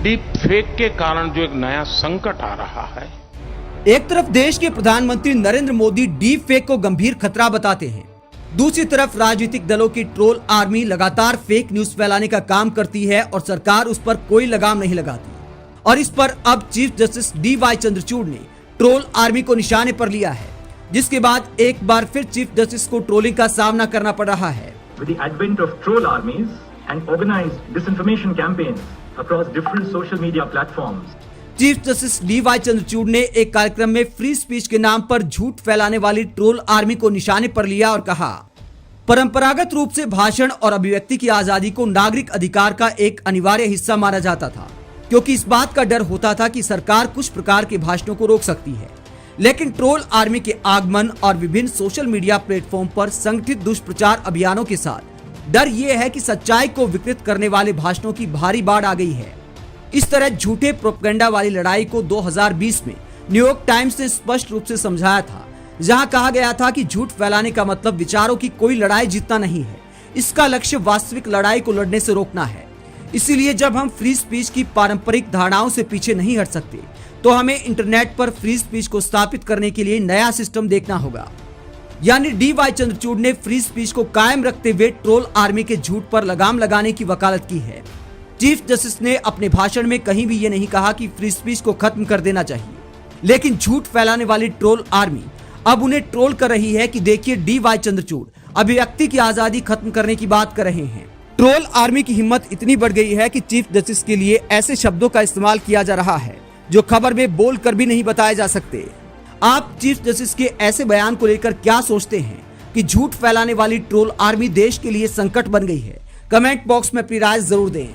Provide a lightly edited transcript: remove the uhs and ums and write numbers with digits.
Deep fake के कारण जो एक नया संकट आ रहा है। एक तरफ देश के प्रधानमंत्री नरेंद्र मोदी डीप फेक को गंभीर खतरा बताते हैं, दूसरी तरफ राजनीतिक दलों की ट्रोल आर्मी लगातार फेक न्यूज फैलाने का काम करती है और सरकार उस पर कोई लगाम नहीं लगाती। और इस पर अब चीफ जस्टिस DY चंद्रचूड़ ने ट्रोल आर्मी को निशाने पर लिया है, जिसके बाद एक बार फिर चीफ जस्टिस को ट्रोलिंग का सामना करना पड़ रहा है। With the advent of troll armies and organized disinformation campaigns across different social media platforms, chief justice DY Chandrachud ने एक कार्यक्रम में फ्री स्पीच के नाम पर झूठ फैलाने वाली ट्रोल आर्मी को निशाने पर लिया और कहा, परंपरागत रूप से भाषण और अभिव्यक्ति की आजादी को नागरिक अधिकार का एक अनिवार्य हिस्सा माना जाता था, क्योंकि इस बात का डर होता था कि सरकार कुछ प्रकार के भाषणों को रोक सकती है। लेकिन ट्रोल आर्मी के आगमन और विभिन्न सोशल मीडिया प्लेटफॉर्म पर संगठित दुष्प्रचार अभियानों के साथ डर ये है कि सच्चाई को विकृत करने वाले भाषणों की भारी बाढ़ आ गई है। इस तरह झूठे प्रोपेगेंडा वाली लड़ाई को 2020 में न्यूयॉर्क टाइम्स ने स्पष्ट रूप से समझाया था, जहां कहा गया था कि झूठ फैलाने का मतलब विचारों की कोई लड़ाई जीतना नहीं है, इसका लक्ष्य वास्तविक लड़ाई को लड़ने से रोकना है। इसीलिए जब हम फ्री स्पीच की पारंपरिक धारणाओं से पीछे नहीं हट सकते, तो हमें इंटरनेट पर फ्री स्पीच को स्थापित करने के लिए नया सिस्टम देखना होगा। यानी DY चंद्रचूड़ ने फ्री स्पीच को कायम रखते हुए ट्रोल आर्मी के झूठ पर लगाम लगाने की वकालत की है। चीफ जस्टिस ने अपने भाषण में कहीं भी ये नहीं कहा कि फ्री स्पीच को खत्म कर देना चाहिए, लेकिन झूठ फैलाने वाली ट्रोल आर्मी अब उन्हें ट्रोल कर रही है कि देखिए DY चंद्रचूड़ अभिव्यक्ति की आजादी खत्म करने की बात कर रहे हैं। ट्रोल आर्मी की हिम्मत इतनी बढ़ गई है कि चीफ जस्टिस के लिए ऐसे शब्दों का इस्तेमाल किया जा रहा है जो खबर में बोल कर भी नहीं बताए जा सकते। आप चीफ जस्टिस के ऐसे बयान को लेकर क्या सोचते हैं कि झूठ फैलाने वाली ट्रोल आर्मी देश के लिए संकट बन गई है? कमेंट बॉक्स में अपनी राय जरूर दें।